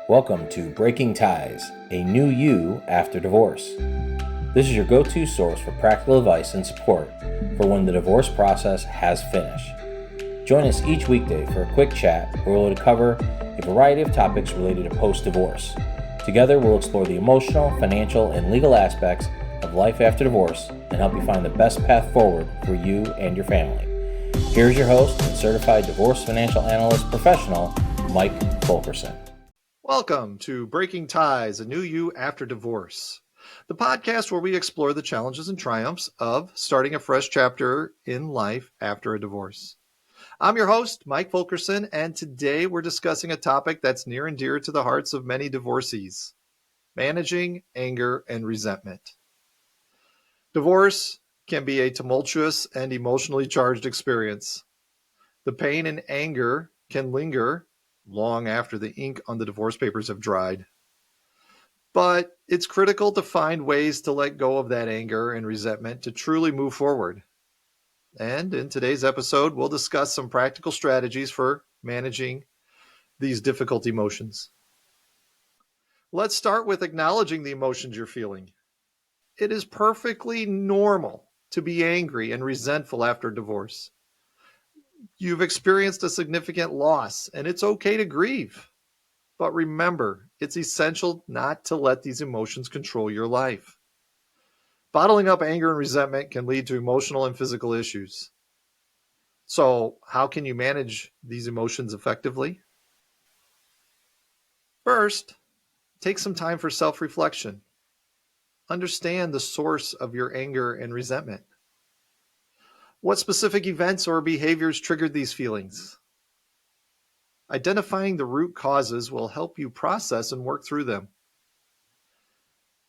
Welcome to Breaking Ties, a new you after divorce. This is your go-to source for practical advice and support for when the divorce process has finished. Join us each weekday for a quick chat where we'll cover a variety of topics related to post-divorce. Together, we'll explore the emotional, financial, and legal aspects of life after divorce and help you find the best path forward for you and your family. Here's your host and Certified Divorce Financial Analyst professional, Mike Fulkerson. Welcome to Breaking Ties, a new you after divorce, the podcast where we explore the challenges and triumphs of starting a fresh chapter in life after a divorce. I'm your host, Mike Fulkerson, and today we're discussing a topic that's near and dear to the hearts of many divorcees: managing anger and resentment. Divorce can be a tumultuous and emotionally charged experience. The pain and anger can linger long after the ink on the divorce papers have dried. But it's critical to find ways to let go of that anger and resentment to truly move forward. And in today's episode, we'll discuss some practical strategies for managing these difficult emotions. Let's start with acknowledging the emotions you're feeling. It is perfectly normal to be angry and resentful after divorce. You've experienced a significant loss, and it's okay to grieve. But remember, it's essential not to let these emotions control your life. Bottling up anger and resentment can lead to emotional and physical issues. So, how can you manage these emotions effectively? First, take some time for self-reflection. Understand the source of your anger and resentment. What specific events or behaviors triggered these feelings? Identifying the root causes will help you process and work through them.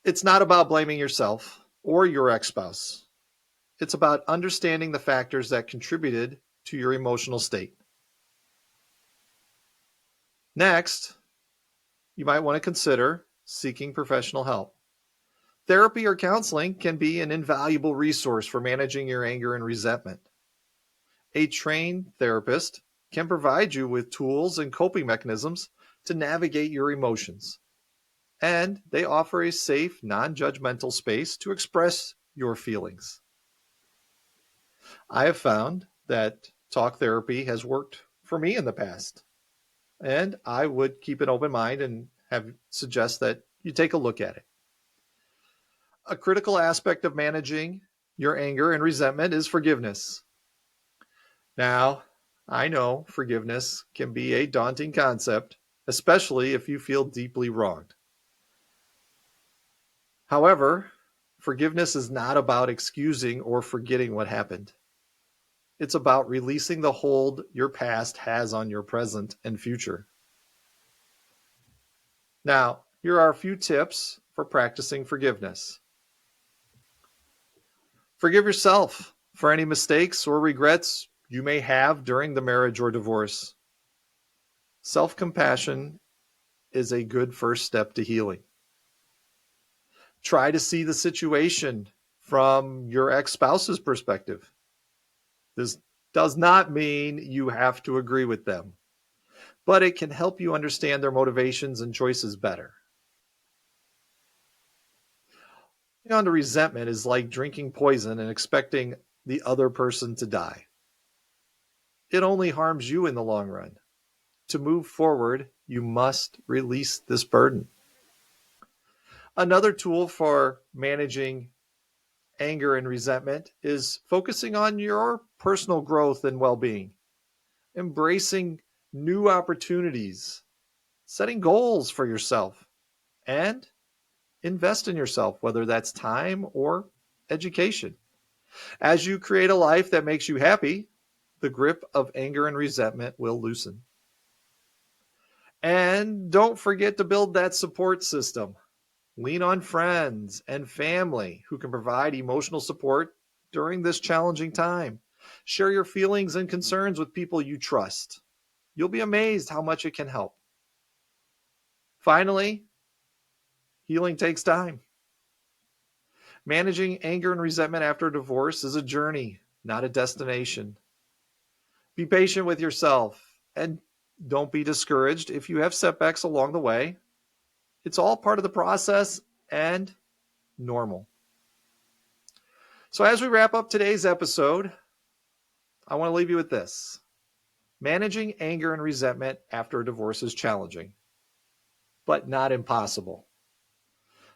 It's not about blaming yourself or your ex-spouse. It's about understanding the factors that contributed to your emotional state. Next, you might want to consider seeking professional help. Therapy or counseling can be an invaluable resource for managing your anger and resentment. A trained therapist can provide you with tools and coping mechanisms to navigate your emotions. And they offer a safe, non-judgmental space to express your feelings. I have found that talk therapy has worked for me in the past. And I would keep an open mind and suggest that you take a look at it. A critical aspect of managing your anger and resentment is forgiveness. Now, I know forgiveness can be a daunting concept, especially if you feel deeply wronged. However, forgiveness is not about excusing or forgetting what happened. It's about releasing the hold your past has on your present and future. Now, here are a few tips for practicing forgiveness. Forgive yourself for any mistakes or regrets you may have during the marriage or divorce. Self-compassion is a good first step to healing. Try to see the situation from your ex-spouse's perspective. This does not mean you have to agree with them, but it can help you understand their motivations and choices better. Holding on to resentment is like drinking poison and expecting the other person to die. It only harms you in the long run. To move forward, you must release this burden. Another tool for managing anger and resentment is focusing on your personal growth and well-being, embracing new opportunities, setting goals for yourself, and invest in yourself, whether that's time or education. As you create a life that makes you happy, the grip of anger and resentment will loosen. And don't forget to build that support system. Lean on friends and family who can provide emotional support during this challenging time. Share your feelings and concerns with people you trust. You'll be amazed how much it can help. Finally, healing takes time. Managing anger and resentment after a divorce is a journey, not a destination. Be patient with yourself and don't be discouraged if you have setbacks along the way. It's all part of the process and normal. So as we wrap up today's episode, I want to leave you with this. Managing anger and resentment after a divorce is challenging, but not impossible.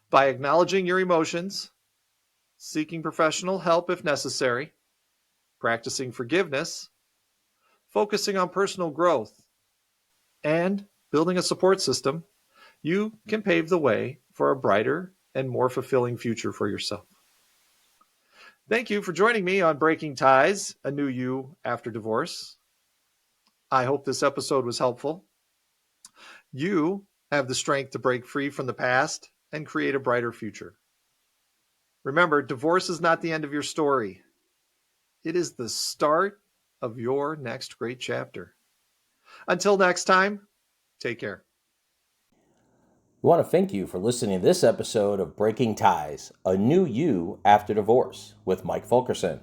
By acknowledging your emotions, seeking professional help if necessary, practicing forgiveness, focusing on personal growth, and building a support system, you can pave the way for a brighter and more fulfilling future for yourself. Thank you for joining me on Breaking Ties, a new you after divorce. I hope this episode was helpful. You have the strength to break free from the past and create a brighter future. Remember, divorce is not the end of your story. It is the start of your next great chapter. Until next time, take care. We want to thank you for listening to this episode of Breaking Ties, a new you after divorce with Mike Fulkerson.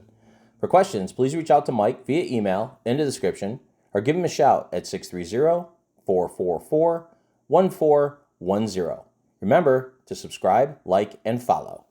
For questions, please reach out to Mike via email in the description or give him a shout at 630-444-1410. Remember to subscribe, like, and follow.